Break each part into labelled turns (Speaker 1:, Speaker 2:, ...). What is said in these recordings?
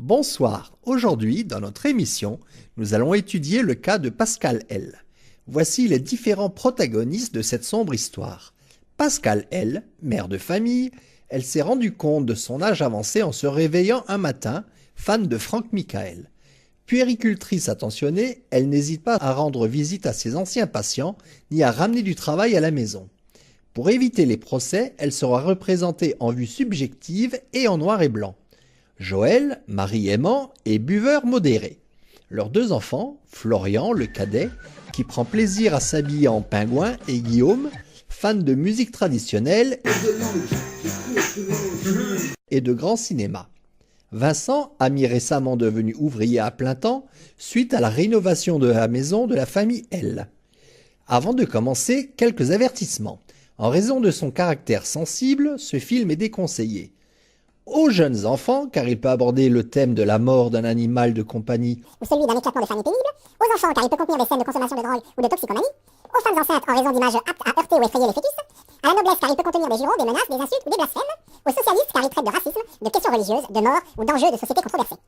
Speaker 1: Bonsoir, aujourd'hui dans notre émission, nous allons étudier le cas de Pascal L. Voici les différents protagonistes de cette sombre histoire. Pascal L, mère de famille, elle s'est rendue compte de son âge avancé en se réveillant un matin, fan de Franck Michael. Puéricultrice attentionnée, elle n'hésite pas à rendre visite à ses anciens patients, ni à ramener du travail à la maison. Pour éviter les procès, elle sera représentée en vue subjective et en noir et blanc. Joël, mari aimant, est buveur modéré. Leurs deux enfants, Florian, le cadet, qui prend plaisir à s'habiller en pingouin, et Guillaume, fan de musique traditionnelle et de grand cinéma. Vincent, ami récemment devenu ouvrier à plein temps, suite à la rénovation de la maison de la famille L. Avant de commencer, quelques avertissements. En raison de son caractère sensible, ce film est déconseillé. Aux jeunes enfants, car il peut aborder le thème de la mort d'un animal de compagnie
Speaker 2: ou celui d'un éclatement de famille pénible, aux enfants car il peut contenir des scènes de consommation de drogue ou de toxicomanie, aux femmes enceintes en raison d'images aptes à heurter ou effrayer les fœtus, à la noblesse car il peut contenir des jurons, des menaces, des insultes ou des blasphèmes, aux socialistes car il traite de racisme, de questions religieuses, de mort ou d'enjeux de société controversés,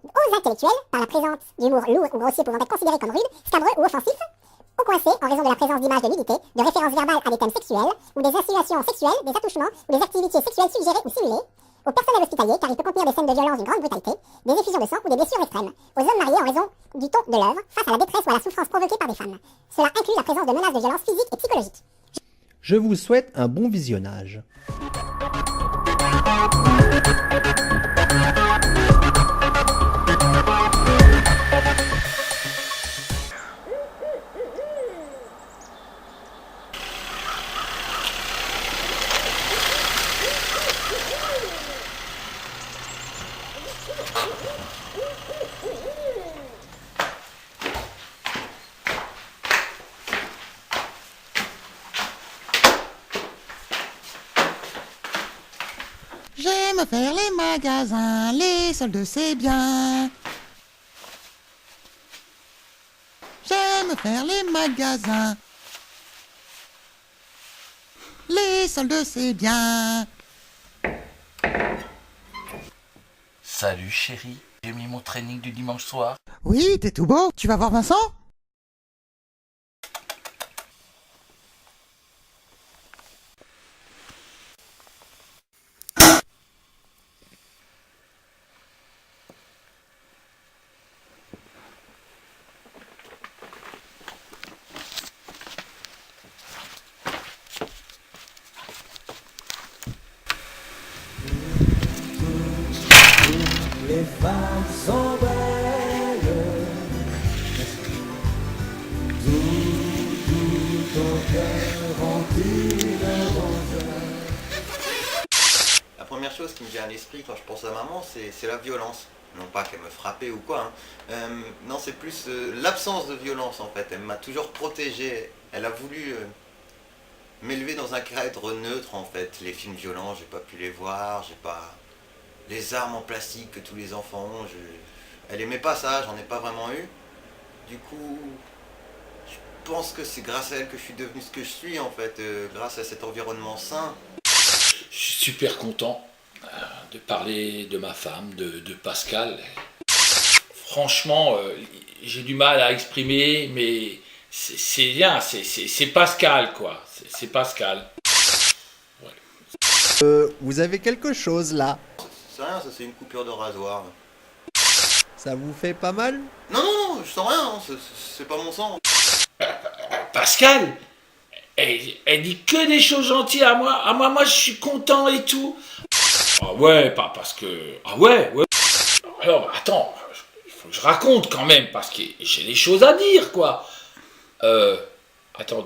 Speaker 2: aux intellectuels par la présence d'humour lourd ou grossier pouvant être considéré comme rude, scabreux ou offensif, aux coincés en raison de la présence d'images de nudité, de références verbales à des thèmes sexuels ou des insinuations sexuelles, des attouchements ou des activités sexuelles suggérées ou simulées, au personnel hospitalier car il peut contenir des scènes de violence d'une grande brutalité, des effusions de sang ou des blessures extrêmes, aux hommes mariés en raison du ton de l'œuvre face à la détresse ou à la souffrance provoquée par des femmes. Cela inclut la présence de menaces de violence physique et psychologique.
Speaker 1: Je vous souhaite un bon visionnage.
Speaker 3: J'aime faire les magasins, les soldes c'est bien. J'aime faire les magasins. Les soldes c'est bien.
Speaker 4: Salut chérie, j'ai mis mon training du dimanche soir.
Speaker 3: Oui, t'es tout beau. Tu vas voir Vincent?
Speaker 5: Les femmes sont belles, tout ton cœur rempli de roses.
Speaker 6: La première chose qui me vient à l'esprit quand je pense à maman, c'est la violence. Non pas qu'elle me frappait ou quoi, hein. Non, c'est plus l'absence de violence en fait. Elle m'a toujours protégé. Elle a voulu m'élever dans un cadre neutre en fait. Les films violents, j'ai pas pu les voir, j'ai pas... Les armes en plastique que tous les enfants ont, elle aimait pas ça, j'en ai pas vraiment eu. Du coup, je pense que c'est grâce à elle que je suis devenu ce que je suis en fait, grâce à cet environnement sain.
Speaker 7: Je suis super content de parler de ma femme, de Pascal. Franchement, j'ai du mal à exprimer, mais c'est bien, c'est Pascal quoi, c'est Pascal.
Speaker 1: Vous avez quelque chose là.
Speaker 6: C'est rien, ça c'est une coupure de rasoir.
Speaker 1: Ça vous fait pas mal?
Speaker 6: Non, je sens rien, hein, c'est pas mon sang.
Speaker 7: Pascal, elle dit que des choses gentilles à moi. Moi je suis content et tout. Ah ouais, pas parce que... Ah ouais. Alors, attends, il faut que je raconte quand même, parce que j'ai des choses à dire, quoi. Attends,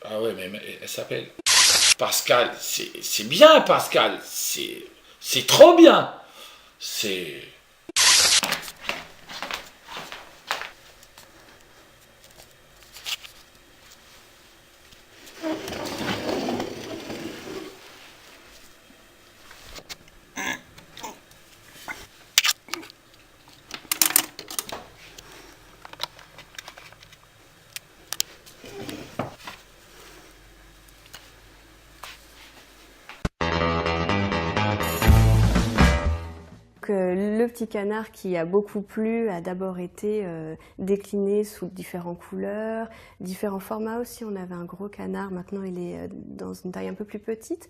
Speaker 7: ah ouais, mais elle s'appelle... Pascal, c'est bien, Pascal. C'est trop bien. C'est...
Speaker 8: que le petit canard qui a beaucoup plu a d'abord été décliné sous différentes couleurs, différents formats aussi. On avait un gros canard, maintenant il est dans une taille un peu plus petite.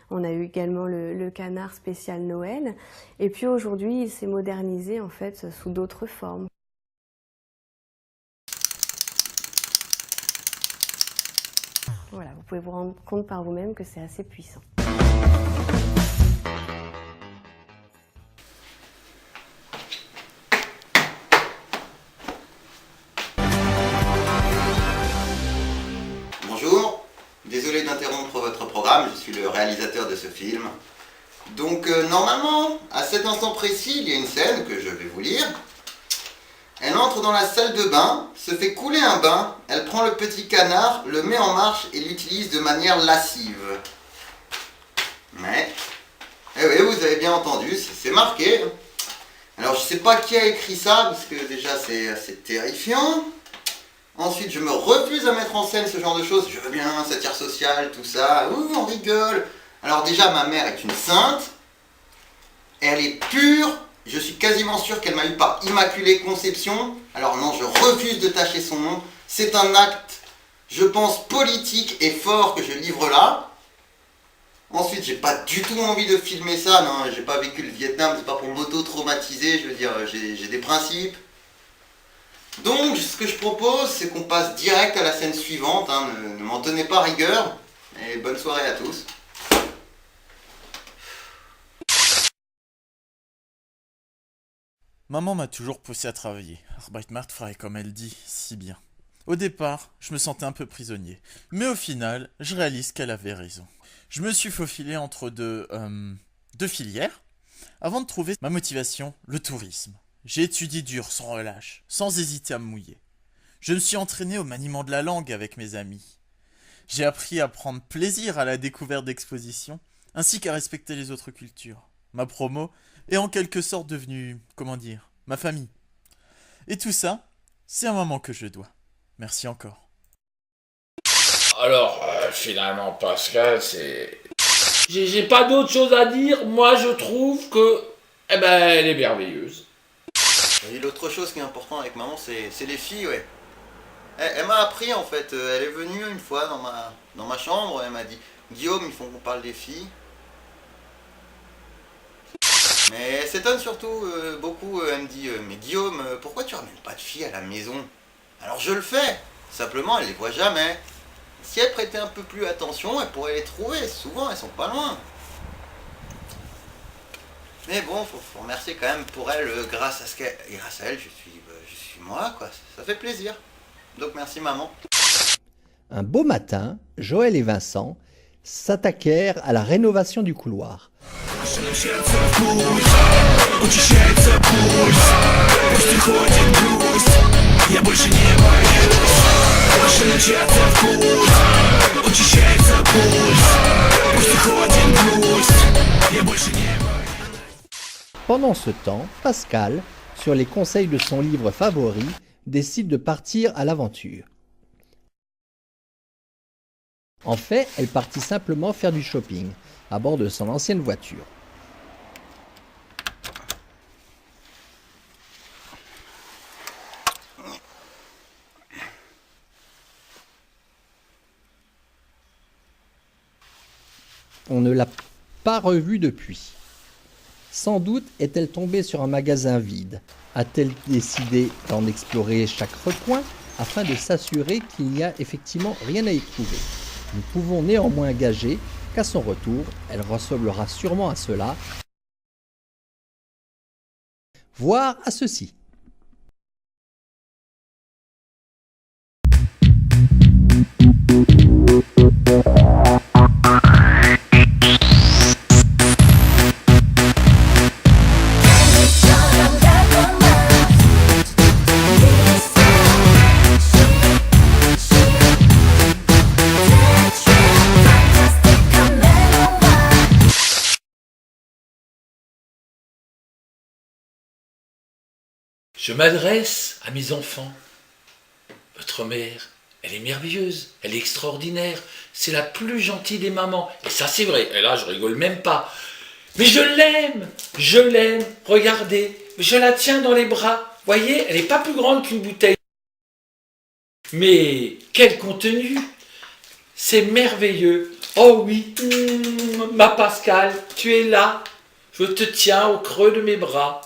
Speaker 8: On a eu également le canard spécial Noël. Et puis aujourd'hui, il s'est modernisé en fait sous d'autres formes. Voilà, vous pouvez vous rendre compte par vous-même que c'est assez puissant.
Speaker 6: Bonjour, désolé d'interrompre votre programme, je suis le réalisateur de ce film. Donc normalement, à cet instant précis, il y a une scène que je vais vous lire. Elle entre dans la salle de bain, se fait couler un bain, elle prend le petit canard, le met en marche et l'utilise de manière lascive. Mais, eh oui, vous avez bien entendu, c'est marqué. Alors je sais pas qui a écrit ça, parce que déjà c'est assez terrifiant. Ensuite, je me refuse à mettre en scène ce genre de choses. Je veux bien, satire sociale, tout ça. Ouh, on rigole. Alors déjà, ma mère est une sainte. Elle est pure. Je suis quasiment sûr qu'elle m'a eu par Immaculée Conception. Alors non, je refuse de tacher son nom. C'est un acte, je pense, politique et fort que je livre là. Ensuite, j'ai pas du tout envie de filmer ça. Non, j'ai pas vécu le Vietnam, c'est pas pour m'auto-traumatiser. Je veux dire, j'ai des principes. Donc, ce que je propose, c'est qu'on passe direct à la scène suivante. Hein. Ne m'en tenez pas rigueur. Et bonne soirée à tous.
Speaker 9: Maman m'a toujours poussé à travailler. Arbeit macht frei, comme elle dit si bien. Au départ, je me sentais un peu prisonnier. Mais au final, je réalise qu'elle avait raison. Je me suis faufilé entre deux filières avant de trouver ma motivation, le tourisme. J'ai étudié dur, sans relâche, sans hésiter à me mouiller. Je me suis entraîné au maniement de la langue avec mes amis. J'ai appris à prendre plaisir à la découverte d'expositions, ainsi qu'à respecter les autres cultures. Ma promo est en quelque sorte devenue, ma famille. Et tout ça, c'est à maman que je dois. Merci encore.
Speaker 7: Alors, finalement, Pascal, c'est... J'ai pas d'autre chose à dire. Moi, je trouve que... elle est merveilleuse.
Speaker 6: Et l'autre chose qui est importante avec maman, c'est les filles, ouais. Elle m'a appris, en fait. Elle est venue une fois dans ma chambre. Elle m'a dit, Guillaume, il faut qu'on parle des filles. Mais elle s'étonne surtout beaucoup. Elle me dit, mais Guillaume, pourquoi tu ramènes pas de filles à la maison? Alors je le fais. Simplement, elle les voit jamais. Si elle prêtait un peu plus attention, elle pourrait les trouver. Souvent, elles sont pas loin. Mais bon, faut remercier quand même pour elle. Grâce à elle, je suis moi, quoi. Ça fait plaisir. Donc merci maman.
Speaker 1: Un beau matin, Joël et Vincent s'attaquèrent à la rénovation du couloir. Pendant ce temps, Pascal, sur les conseils de son livre favori, décide de partir à l'aventure. En fait, elle partit simplement faire du shopping, à bord de son ancienne voiture. On ne l'a pas revue depuis. Sans doute est-elle tombée sur un magasin vide. A-t-elle décidé d'en explorer chaque recoin afin de s'assurer qu'il n'y a effectivement rien à y trouver? Nous pouvons néanmoins gager qu'à son retour, elle ressemblera sûrement à cela, voire à ceci.
Speaker 7: Je m'adresse à mes enfants. Votre mère, elle est merveilleuse, elle est extraordinaire. C'est la plus gentille des mamans. Et ça, c'est vrai. Et là, je rigole même pas. Mais je l'aime. Regardez, je la tiens dans les bras. Voyez, elle n'est pas plus grande qu'une bouteille. Mais quel contenu! C'est merveilleux. Oh oui, ma Pascal, tu es là. Je te tiens au creux de mes bras.